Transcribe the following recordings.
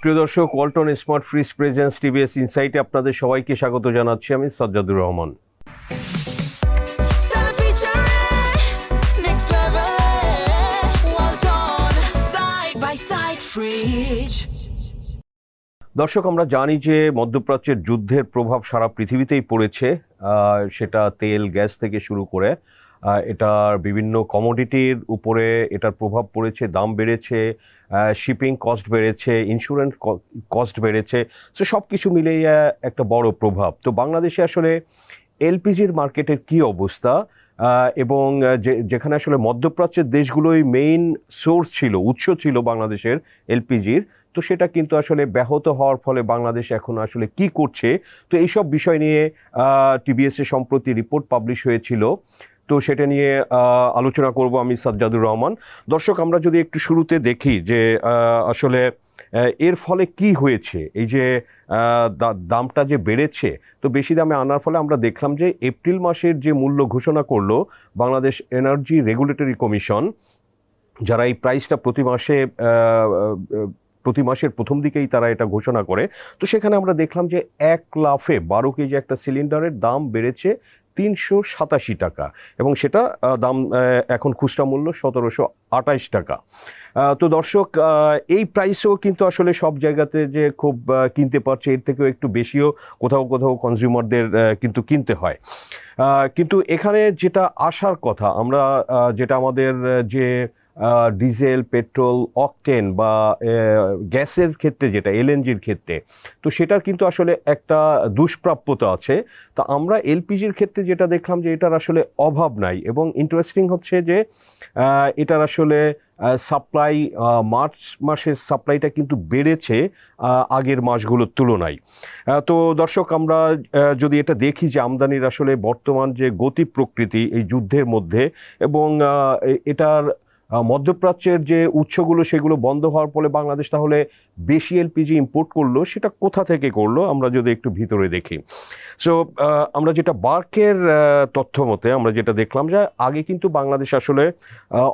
প্রিয় দর্শক, Walton smart fridge presents TVS ইনসাইটে আপনাদের সবাইকে স্বাগত জানাচ্ছি। আমি সাজ্জাদুর রহমান। দর্শক, আমরা জানি যে মধ্যপ্রাচ্যের যুদ্ধের প্রভাব সারা পৃথিবীতেই পড়েছে। সেটা তেল গ্যাস থেকে শুরু করে এটার বিভিন্ন কমোডিটির উপরে এটার প্রভাব পড়েছে। দাম বেড়েছে, শিপিং কস্ট বেড়েছে, ইন্স্যুরেন্স কস্ট বেড়েছে। তো সব কিছু মিলেই একটা বড় প্রভাব। তো বাংলাদেশে আসলে এলপিজির মার্কেটের কি অবস্থা, এবং যেখানে আসলে মধ্যপ্রাচ্যের দেশগুলোই মেইন সোর্স ছিল, উৎস ছিল বাংলাদেশের এলপিজির, তো সেটা কিন্তু আসলে ব্যাহত হওয়ার ফলে বাংলাদেশ এখন আসলে কি করছে, তো এইসব বিষয় নিয়ে টিবিএস এ সম্প্রতি রিপোর্ট পাবলিশ হয়েছিল। তো সেটা নিয়ে আলোচনা করব আমি, সাজ্জাদুর রহমান। দর্শক, আমরা যদি একটু শুরুতে দেখি যে আসলে এর ফলে কি হয়েছে। এই যে দামটা যে বেড়েছে, তো বেশি দামে আনার ফলে আমরা দেখলাম যে এপ্রিল মাসের যে মূল্য ঘোষণা করলো বাংলাদেশ এনার্জি রেগুলেটরি কমিশন, যারা এই প্রাইসটা প্রতি মাসের প্রথম দিকেই তারা এটা ঘোষণা করে, তো সেখানে আমরা দেখলাম যে 1 লাফে 12 কেজি একটা সিলিন্ডারের দাম বেড়েছে 387 টাকা, এবং সেটা দাম এখন খুচরা মূল্য 1728 টাকা। তো দর্শক, এই প্রাইসও কিন্তু আসলে সব জায়গাতে যে খুব কিনতে পারছে, এর থেকেও একটু বেশিও কোথাও কোথাও কনজিউমারদের কিন্তু কিনতে হয়। কিন্তু এখানে যেটা আসার কথা, আমরা যেটা আমাদের যে ডিজেল, পেট্রোল, অকটেন বা গ্যাসের ক্ষেত্রে, যেটা এলএনজির ক্ষেত্রে, তো সেটার কিন্তু আসলে একটা দুষ্প্রাপ্যতা আছে। তা আমরা এলপিজির ক্ষেত্রে যেটা দেখলাম যে এটার আসলে অভাব নাই, এবং ইন্টারেস্টিং হচ্ছে যে এটার আসলে সাপ্লাই, মার্চ মাসের সাপ্লাইটা কিন্তু বেড়েছে আগের মাসগুলোর তুলনায়। তো দর্শক, আমরা যদি এটা দেখি যে আমদানির আসলে বর্তমান যে গতি প্রকৃতি এই যুদ্ধের মধ্যে, এবং এটার মধ্যপ্রাচ্যের যে উৎসগুলো সেগুলো বন্ধ হওয়ার ফলে বাংলাদেশ তাহলে বেশি এলপিজি ইম্পোর্ট করলো, সেটা কোথা থেকে করলো আমরা যদি একটু ভিতরে দেখি। সো আমরা যেটা বার্কের তথ্য মতে আমরা যেটা দেখলাম যে আগে কিন্তু বাংলাদেশ আসলে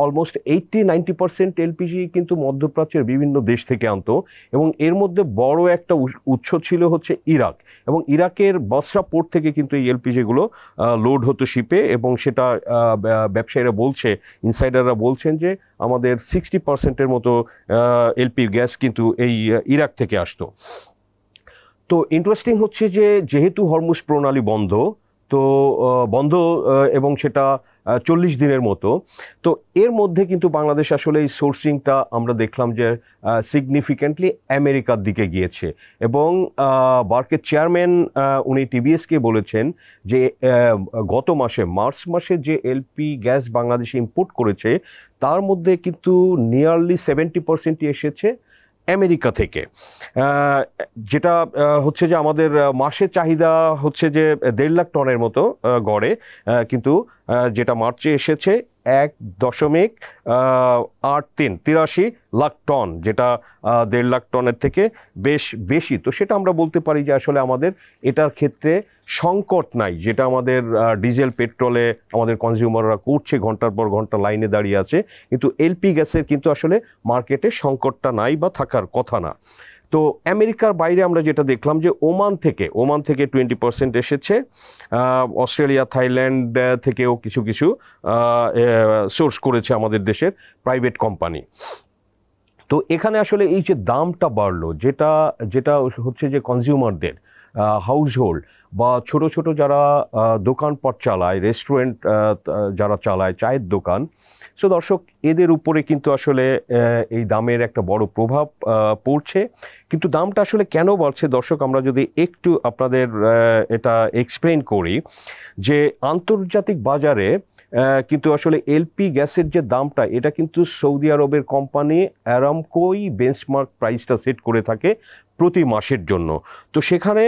অলমোস্ট 80-90% এলপিজি কিন্তু মধ্যপ্রাচ্যের বিভিন্ন দেশ থেকে আনতো, এবং এর মধ্যে বড় একটা উৎস ছিল হচ্ছে ইরাক, এবং ইরাকের বসরা পোর্ট থেকে কিন্তু এই এলপিজিগুলো লোড হতো শিপে, এবং সেটা ব্যবসায়ীরা বলছে, ইনসাইডাররা বলছেন যে আমাদের 60%-এর মতো এলপি গ্যাস কিন্তু এই ইরাক থেকে আসতো। তো ইন্টারেস্টিং হচ্ছে যে যেহেতু হরমুজ প্রণালী বন্ধ, তো বন্ধ, এবং সেটা 40 দিনের মতো, তো এর মধ্যে কিন্তু বাংলাদেশ আসলে এই সোর্সিংটা আমরা দেখলাম যে সিগনিফিক্যান্টলি আমেরিকার দিকে গিয়েছে, এবং বার্কের চেয়ারম্যান উনি টিবিএসকে বলেছেন যে গত মাসে, মার্চ মাসে যে এলপি গ্যাস বাংলাদেশে ইম্পোর্ট করেছে তার মধ্যে কিন্তু নিয়ারলি 70% এসেছে আমেরিকা থেকে, যেটা হচ্ছে যে আমাদের মাসের চাহিদা হচ্ছে যে 1.5 লাখ টনের মতো গড়ে, কিন্তু যেটা মার্চে এসেছে 1.83 লাখ টন, যেটা 1.5 লাখ টনের থেকে বেশ বেশি। তো সেটা আমরা বলতে পারি যে আসলে আমাদের এটার ক্ষেত্রে সংকট নাই, যেটা আমাদের ডিজেল পেট্রোলে আমাদের কনজিউমাররা করছে, ঘন্টার পর ঘন্টা লাইনে দাঁড়িয়ে আছে, কিন্তু এলপি গ্যাসের কিন্তু আসলে মার্কেটে সংকটটা নাই বা থাকার কথা না। তো আমেরিকার বাইরে আমরা যেটা দেখলাম যে ওমান থেকে 20% এসেছে, অস্ট্রেলিয়া, থাইল্যান্ড থেকেও কিছু কিছু সোর্স করেছে আমাদের দেশের প্রাইভেট কোম্পানি। তো এখানে আসলে এই যে দামটা বাড়লো, যেটা যেটা হচ্ছে যে কনজিউমারদের, হাউসহোল্ড বা ছোট ছোট যারা দোকানপাট চালায়, রেস্টুরেন্ট যারা চালায়, চায়ের দোকান, সো দর্শক, এদের উপরে কিন্তু আসলে এই দামের একটা বড় প্রভাব পড়ছে। কিন্তু দামটা আসলে কেন বাড়ছে দর্শক, আমরা যদি একটু আপনাদের এটা এক্সপ্লেন করি, যে আন্তর্জাতিক বাজারে কিন্তু আসলে এলপি গ্যাসের যে দামটা, এটা কিন্তু সৌদি আরবের কোম্পানি অ্যারামকোই বেঞ্চমার্ক প্রাইসটা সেট করে থাকে প্রতি মাসের জন্য। তো সেখানে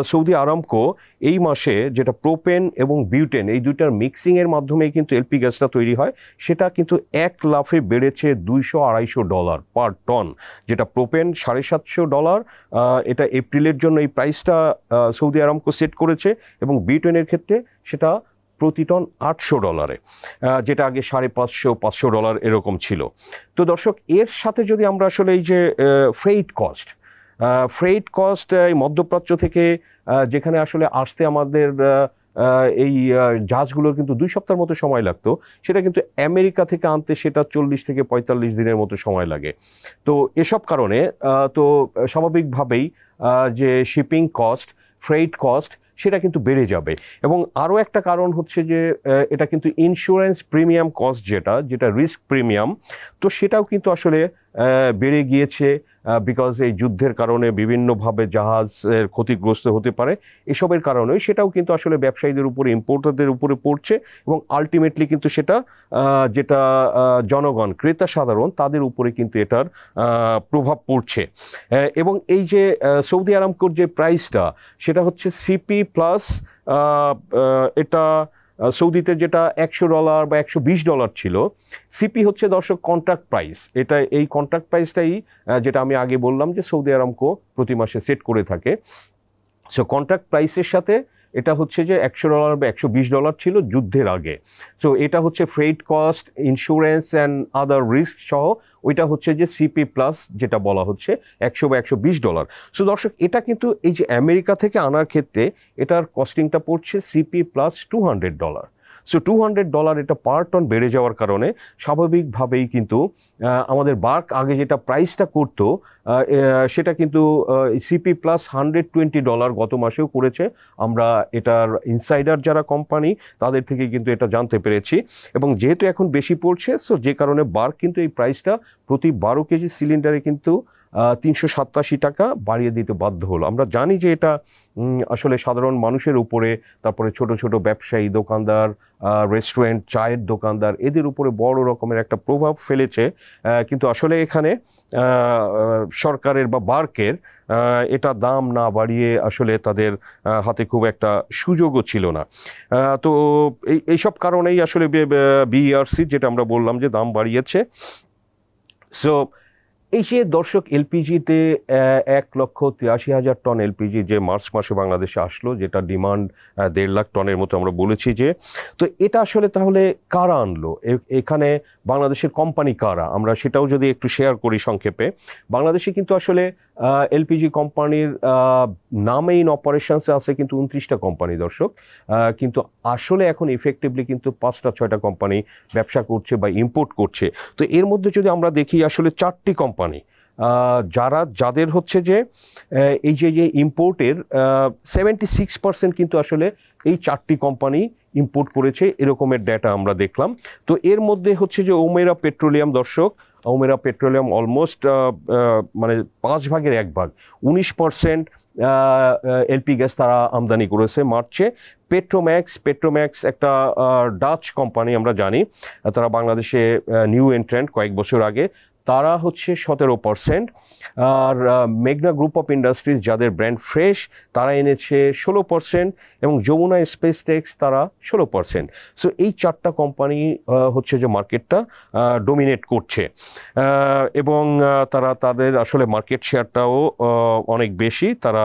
সৌদি আরামকো এই মাসে যেটা প্রোপেন এবং বিউটেন, এই দুইটার মিক্সিংয়ের মাধ্যমে কিন্তু এলপি গ্যাসটা তৈরি হয়, সেটা কিন্তু 1 লাফে বেড়েছে $200-250 পার টন, যেটা প্রোপেন $750, এটা এপ্রিলের জন্য এই প্রাইসটা সৌদি আরামকো সেট করেছে, এবং বিউটেনের ক্ষেত্রে সেটা প্রতি টন $800, যেটা আগে $550-500 এরকম ছিল। তো দর্শক, এর সাথে যদি আমরা আসলে এই যে ফ্রেইট কস্ট, ফ্রেট কস্ট এই মধ্যপ্রাচ্য থেকে যেখানে আসলে আসতে আমাদের এই জাহাজগুলোর কিন্তু 2 সপ্তাহের মতো সময় লাগতো, সেটা কিন্তু আমেরিকা থেকে আনতে সেটা 40 থেকে 45 দিনের মতো সময় লাগে। তো এসব কারণে তো স্বাভাবিকভাবেই যে শিপিং কস্ট, ফ্রেট কস্ট সেটা কিন্তু বেড়ে যাবে। এবং আরও একটা কারণ হচ্ছে যে এটা কিন্তু ইন্স্যুরেন্স প্রিমিয়াম কস্ট, যেটা যেটা রিস্ক প্রিমিয়াম, তো সেটাও কিন্তু আসলে বেড়ে গিয়েছে, বিকজ এই যুদ্ধের কারণে বিভিন্নভাবে জাহাজের ক্ষতিগ্রস্ত হতে পারে। এসবের কারণে সেটাও কিন্তু আসলে ব্যবসায়ীদের উপরে, ইম্পোর্টারদের উপরে পড়ছে, এবং আলটিমেটলি কিন্তু সেটা যেটা জনগণ, ক্রেতা সাধারণ, তাদের উপরে কিন্তু এটার প্রভাব পড়ছে। এবং এই যে সৌদি আরামকোর যে প্রাইসটা, সেটা হচ্ছে সিপি প্লাস, এটা সৌদিতে যেটা $100 বা $120 ছিল, সিপি হচ্ছে দর্শক কন্ট্রাক্ট প্রাইস। এটা এই কন্ট্রাক্ট প্রাইসটাই যেটা আমি আগে বললাম যে সৌদি আরামকো প্রতি মাসে সেট করে থাকে। সো কন্ট্রাক্ট প্রাইসের সাথে এটা হচ্ছে যে $100 বা $120 ছিল যুদ্ধের আগে। সো এটা হচ্ছে freight cost, insurance and other risk সহ ওইটা হচ্ছে যে সিপি প্লাস, যেটা বলা হচ্ছে $100 বা $120। সো দর্শক, এটা কিন্তু এই যে আমেরিকা থেকে আনার ক্ষেত্রে এটার কস্টিংটা পড়ছে সিপি প্লাস $200। সো $200 এটা পার টন বেড়ে যাওয়ার কারণে স্বাভাবিকভাবেই কিন্তু আমাদের বার্ক আগে যেটা প্রাইসটা করতো সেটা কিন্তু সিপি প্লাস $120 গত মাসেও করেছে। আমরা এটার ইনসাইডার যারা কোম্পানি, তাদের থেকে কিন্তু এটা জানতে পেরেছি। এবং যেহেতু এখন বেশি পড়ছে, সো যে কারণে বার্ক কিন্তু এই প্রাইসটা প্রতি 12 কেজি সিলিন্ডারে কিন্তু $387 বাড়িয়ে দিতে বাধ্য হলো। আমরা জানি যে এটা আসলে সাধারণ মানুষের উপরে, তারপরে ছোট ছোট ব্যবসায়ী, দোকানদার, রেস্টুরেন্ট, চায়ের দোকানদার, এদের উপরে বড় রকমের একটা প্রভাব ফেলেছে। কিন্তু আসলে এখানে সরকারের বা বার্কের এটা দাম না বাড়িয়ে আসলে তাদের হাতে খুব একটা সুযোগও ছিল না। তো এইসব কারণেই আসলে বিইআরসি, যেটা আমরা বললাম যে দাম বাড়িয়েছে। সো এই যে দর্শক, এলপিজিতে 1,83,000 টন এলপিজি যে মার্চ মাসে বাংলাদেশে আসলো, যেটা ডিমান্ড 1.5 লাখ টনের মতো আমরা বলেছি যে, তো এটা আসলে তাহলে কারা আনলো, এখানে বাংলাদেশের কোম্পানি কারা, আমরা সেটাও যদি একটু শেয়ার করি সংক্ষেপে। বাংলাদেশে কিন্তু আসলে এলপিজি কোম্পানির নামে ইন অপারেশনসে আছে কিন্তু 29টা কোম্পানি দর্শক, কিন্তু আসলে এখন ইফেক্টিভলি কিন্তু 5-6টা কোম্পানি ব্যবসা করছে বা ইম্পোর্ট করছে। তো এর মধ্যে যদি আমরা দেখি আসলে 4টি কোম্পানি যাদের হচ্ছে যে এই যে ইম্পোর্টের 76% কিন্তু আসলে এই 4টি কোম্পানি ইম্পোর্ট করেছে, এরকমের ডেটা আমরা দেখলাম। তো এর মধ্যে হচ্ছে যে ওমেরা পেট্রোলিয়াম দর্শক, ওমেরা পেট্রোলিয়াম অলমোস্ট মানে 5 ভাগের 1 ভাগ, 19% এলপি গ্যাস তারা আমদানি করেছে মার্চে। পেট্রোম্যাক্স একটা ডাচ কোম্পানি, আমরা জানি তারা বাংলাদেশে নিউ এন্ট্রেন্ট কয়েক বছর আগে, তারা হচ্ছে 17%। আর মেঘনা গ্রুপ অফ ইন্ডাস্ট্রিজ, যাদের ব্র্যান্ড ফ্রেশ, তারা এনেছে 16%, এবং যমুনা স্পেস টেক্স তারা 16%। সো এই 4টা কোম্পানি হচ্ছে যে মার্কেটটা ডোমিনেট করছে, এবং তারা তাদের আসলে মার্কেট শেয়ারটাও অনেক বেশি, তারা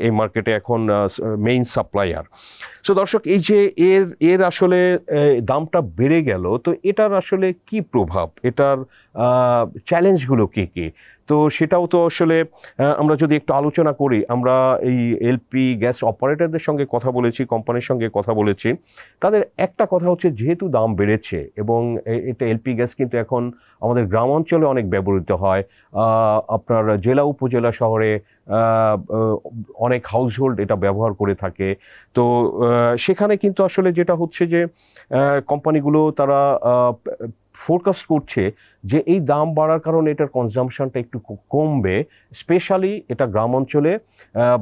এই মার্কেটে এখন মেইন সাপ্লায়ার। সো দর্শক, এই যে এর আসলে দামটা বেড়ে গেল, তো এটার আসলে কি প্রভাব, এটার চ্যালেঞ্জগুলো কী কী, তো সেটাও তো আসলে আমরা যদি একটু আলোচনা করি। আমরা এই এলপি গ্যাস অপারেটরদের সঙ্গে কথা বলেছি, কোম্পানির সঙ্গে কথা বলেছি, তাদের একটা কথা হচ্ছে যেহেতু দাম বেড়েছে, এবং এটা এলপি গ্যাস কিন্তু এখন আমাদের গ্রাম অঞ্চলে অনেক ব্যবহৃত হয়, আপনার জেলা উপজেলা শহরে অনেক হাউসহোল্ড এটা ব্যবহার করে থাকে। তো সেখানে কিন্তু আসলে যেটা হচ্ছে যে কোম্পানিগুলো তারা ফোরকাস্ট করছে যে এই দাম বাড়ার কারণে এটার কনজাম্পশনটা একটু কমবে, স্পেশালি এটা গ্রাম অঞ্চলে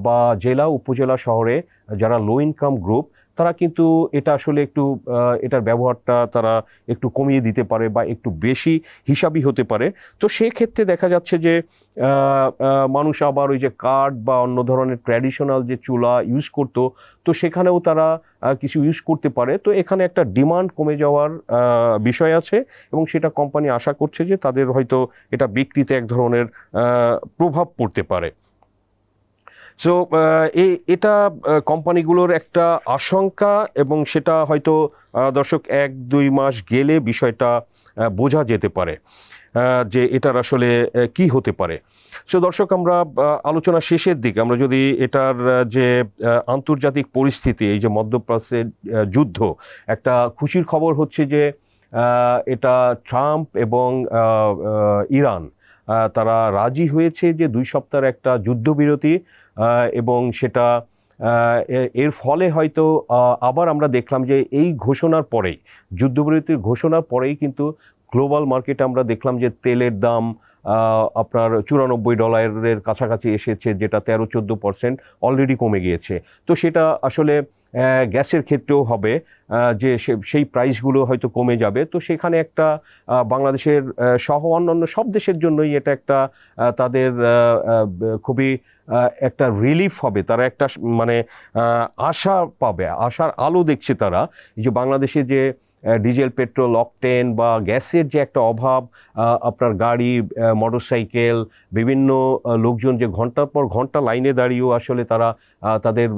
বা জেলা উপজেলা শহরে যারা লো ইনকাম গ্রুপ, তারা কিন্তু এটা আসলে একটু এটার ব্যবহারটা তারা একটু কমিয়ে দিতে পারে বা একটু বেশি হিসাবি হতে পারে। তো সেক্ষেত্রে দেখা যাচ্ছে যে মানুষ আবার ওই যে কাঠ বা অন্য ধরনের ট্র্যাডিশনাল যে চুলা ইউজ করতো, তো সেখানেও তারা কিছু ইউজ করতে পারে। তো এখানে একটা ডিমান্ড কমে যাওয়ার বিষয় আছে, এবং সেটা কোম্পানি আশা করছে যে তাদের হয়তো এটা বিক্রিতে এক ধরনের প্রভাব পড়তে পারে। সো এটা কোম্পানিগুলোর একটা আশঙ্কা, এবং সেটা হয়তো দর্শক 1-2 মাস গেলে বিষয়টা বোঝা যেতে পারে যে এটার আসলে কি হতে পারে। সো দর্শক, আমরা আলোচনা শেষের দিকে আমরা যদি এটার যে আন্তর্জাতিক পরিস্থিতি, এই যে মধ্যপ্রাচ্যের যুদ্ধ, একটা খুশির খবর হচ্ছে যে এটা ট্রাম্প এবং ইরান তারা রাজি হয়েছে যে 2 সপ্তাহের একটা যুদ্ধবিরতি, এবং সেটা এর ফলে হয়তো আবার আমরা দেখলাম যে এই ঘোষণার পরেই, যুদ্ধবিরতির ঘোষণার পরেই কিন্তু গ্লোবাল মার্কেটে আমরা দেখলাম যে তেলের দাম আপনার $94 কাছাকাছি এসেছে, যেটা 13-14% অলরেডি কমে গিয়েছে। তো সেটা আসলে গ্যাসের ক্ষেত্রেও হবে যে সেই প্রাইসগুলো হয়তো কমে যাবে। তো সেখানে একটা বাংলাদেশের সহ অন্যান্য সব দেশের জন্যই এটা একটা তাদের খুবই একটা রিলিফ হবে। তারা একটা মানে আশা পাবে, আশার আলো দেখছে তারা। এই যে বাংলাদেশে যে ডিজেল, পেট্রোল, অকটেন বা গ্যাসের যে একটা অভাব, আপনার গাড়ি, মোটরসাইকেল, বিভিন্ন লোকজন যে ঘন্টার পর ঘন্টা লাইনে দাঁড়িয়েও আসলে তারা তাদের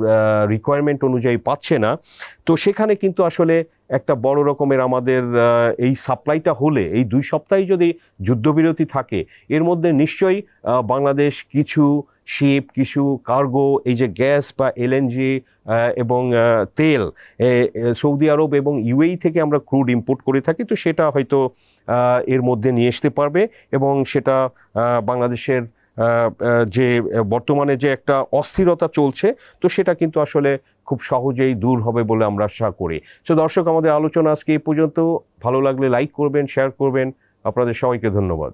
রিকোয়ারমেন্ট অনুযায়ী পাচ্ছে না। তো সেখানে কিন্তু আসলে একটা বড় রকমের আমাদের এই সাপ্লাইটা হলে, এই 2 সপ্তাহে যদি যুদ্ধবিরতি থাকে, এর মধ্যে নিশ্চয়ই বাংলাদেশ কিছু শিপ, কিছু কার্গো, এই যে গ্যাস বা এলএনজি এবং তেল, সৌদি আরব এবং ইউএই থেকে আমরা ক্রুড ইম্পোর্ট করে থাকি, তো সেটা হয়তো এর মধ্যে নিয়ে আসতে পারবে এবং সেটা বাংলাদেশের যে বর্তমানে যে একটা অস্থিরতা চলছে, তো সেটা কিন্তু আসলে খুব সহজেই দূর হবে বলে আমরা আশা করি। তো দর্শক, আমাদের আলোচনা আজকে এই পর্যন্ত। ভালো লাগলে লাইক করবেন, শেয়ার করবেন। আপনাদের সবাইকে ধন্যবাদ।